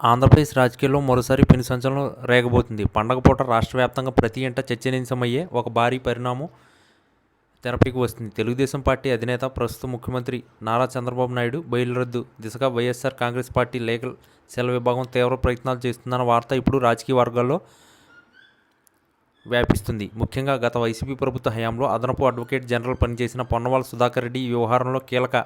ఆంధ్రప్రదేశ్ రాజకీయాల్లో మరోసారి పెను సంచలనం రేగబోతుంది. పండగ పూట రాష్ట్ర వ్యాప్తంగా ప్రతి ఇంట చర్చనీయాంశమయ్యే ఒక భారీ పరిణామం తెరపైకి వస్తుంది. తెలుగుదేశం పార్టీ అధినేత, ప్రస్తుత ముఖ్యమంత్రి నారా చంద్రబాబు నాయుడు బెయిల్ రద్దు దిశగా YSR Congress party legal cell విభాగం తీవ్ర ప్రయత్నాలు చేస్తుందన్న వార్త ఇప్పుడు రాజకీయ వర్గాల్లో వ్యాపిస్తుంది. ముఖ్యంగా గత వైసీపీ ప్రభుత్వ హయాంలో అదనపు అడ్వకేట్ జనరల్ పనిచేసిన పొన్నవాళ్ళ సుధాకర్ రెడ్డి ఈ వ్యవహారంలో కీలక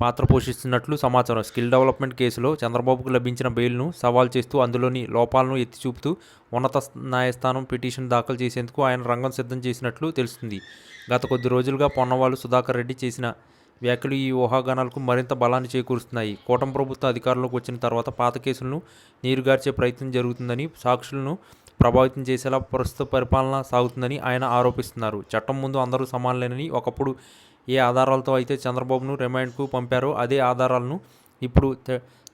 పాత్ర పోషిస్తున్నట్లు సమాచారం. స్కిల్ డెవలప్మెంట్ కేసులో చంద్రబాబుకు లభించిన బెయిల్ను సవాల్ చేస్తూ అందులోని లోపాలను ఎత్తి చూపుతూ ఉన్నత న్యాయస్థానం పిటిషన్ దాఖలు చేసేందుకు ఆయన రంగం సిద్ధం చేసినట్లు తెలుస్తుంది. గత కొద్ది రోజులుగా పొన్నవాళ్ళు సుధాకర్ రెడ్డి చేసిన వ్యాఖ్యలు ఈ ఊహాగానాలకు మరింత బలాన్ని చేకూరుస్తున్నాయి. కూటమి ప్రభుత్వం అధికారంలోకి వచ్చిన తర్వాత పాత కేసులను నీరుగార్చే ప్రయత్నం జరుగుతుందని, సాక్షులను ప్రభావితం చేసేలా ప్రస్తుత పరిపాలన సాగుతుందని ఆయన ఆరోపిస్తున్నారు. చట్టం ముందు అందరూ సమానులేనని, ఒకప్పుడు ఏ ఆధారాలతో అయితే చంద్రబాబును రిమాండ్కు పంపారో అదే ఆధారాలను ఇప్పుడు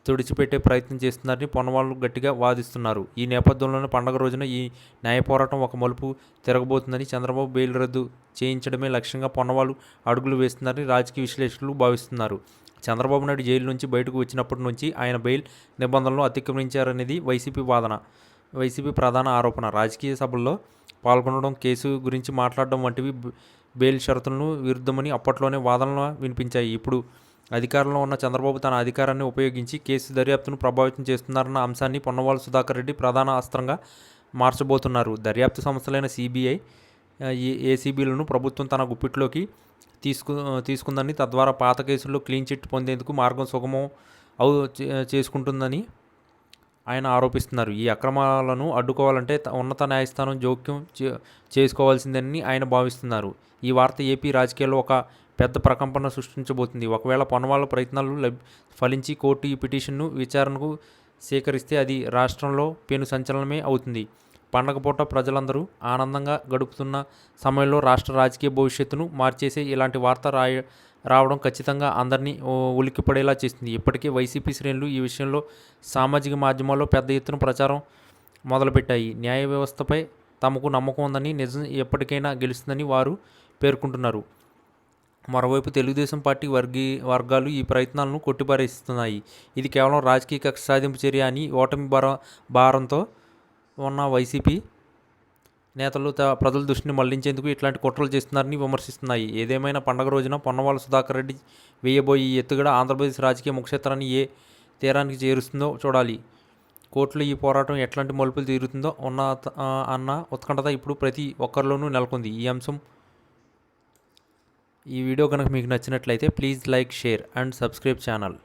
తుడిచిపెట్టే ప్రయత్నం చేస్తున్నారని పొన్నవాళ్ళు గట్టిగా వాదిస్తున్నారు. ఈ నేపథ్యంలోనే పండుగ రోజున ఈ న్యాయ పోరాటం ఒక మలుపు తిరగబోతుందని, చంద్రబాబు బెయిల్ రద్దు చేయించడమే లక్ష్యంగా పొన్నవాళ్ళు అడుగులు వేస్తున్నారని రాజకీయ విశ్లేషకులు భావిస్తున్నారు. చంద్రబాబు నాయుడు జైలు నుంచి బయటకు వచ్చినప్పటి నుంచి ఆయన బెయిల్ నిబంధనలను అతిక్రమించారనేది వైసీపీ ప్రధాన ఆరోపణ. రాజకీయ సభల్లో పాల్గొనడం, కేసు గురించి మాట్లాడడం వంటివి బెయిల్ షరతులను విరుద్ధమని అప్పట్లోనే వాదనలు వినిపించాయి. ఇప్పుడు అధికారంలో ఉన్న చంద్రబాబు తన అధికారాన్ని ఉపయోగించి కేసు దర్యాప్తును ప్రభావితం చేస్తున్నారన్న అంశాన్ని పొన్నవాళ్ళ సుధాకర్ రెడ్డి ప్రధాన అస్త్రంగా మార్చబోతున్నారు. దర్యాప్తు సంస్థలైన సిబిఐ, ఏసీబీలను ప్రభుత్వం తన గుప్పిట్లోకి తీసుకుందని, తద్వారా పాత కేసుల్లో క్లీన్ చిట్ పొందేందుకు మార్గం సుగమం చేసుకుంటుందని ఆయన ఆరోపిస్తున్నారు. ఈ అక్రమాలను అడ్డుకోవాలంటే ఉన్నత న్యాయస్థానం జోక్యం చేసుకోవాల్సిందని ఆయన భావిస్తున్నారు. ఈ వార్త ఏపీ రాజకీయాల్లో ఒక పెద్ద ప్రకంపన సృష్టించబోతుంది. ఒకవేళ పొన్నవాళ్ళ ప్రయత్నాలు ఫలించి కోర్టు ఈ పిటిషన్ను విచారణకు స్వీకరిస్తే అది రాష్ట్రంలో పెను సంచలనమే అవుతుంది. పండగ పూట ప్రజలందరూ ఆనందంగా గడుపుతున్న సమయంలో రాష్ట్ర రాజకీయ భవిష్యత్తును మార్చేసే ఇలాంటి వార్త రావడం ఖచ్చితంగా అందరినీ ఉలిక్కిపడేలా చేస్తుంది. ఇప్పటికే వైసీపీ శ్రేణులు ఈ విషయంలో సామాజిక మాధ్యమాల్లో పెద్ద ఎత్తున ప్రచారం మొదలుపెట్టాయి. న్యాయ వ్యవస్థపై తమకు నమ్మకం ఉందని, నిజం ఎప్పటికైనా గెలుస్తుందని వారు పేర్కొంటున్నారు. మరోవైపు తెలుగుదేశం పార్టీ వర్గాలు ఈ ప్రయత్నాలను కొట్టిపారేస్తున్నాయి. ఇది కేవలం రాజకీయ కక్ష సాధింపు చర్య అని, ఓటమి భారంతో ఉన్న వైసీపీ నేతలు ప్రజల దృష్టిని మళ్లించేందుకు ఇట్లాంటి కుట్రలు చేస్తున్నారని విమర్శిస్తున్నాయి. ఏదేమైనా పండగ రోజున పొన్నవాళ్ళ సుధాకర్ రెడ్డి వేయబోయే ఈ ఎత్తుగడ ఆంధ్రప్రదేశ్ రాజకీయ ముఖ్యక్షేత్రాన్ని ఏ తీరానికి చేరుస్తుందో చూడాలి. కోర్టులో ఈ పోరాటం ఎట్లాంటి మలుపులు తీరుతుందో అన్న ఉత్కంఠత ఇప్పుడు ప్రతి ఒక్కరిలోనూ నెలకొంది. ఈ వీడియో కనుక మీకు నచ్చినట్లయితే please like, share and subscribe channel.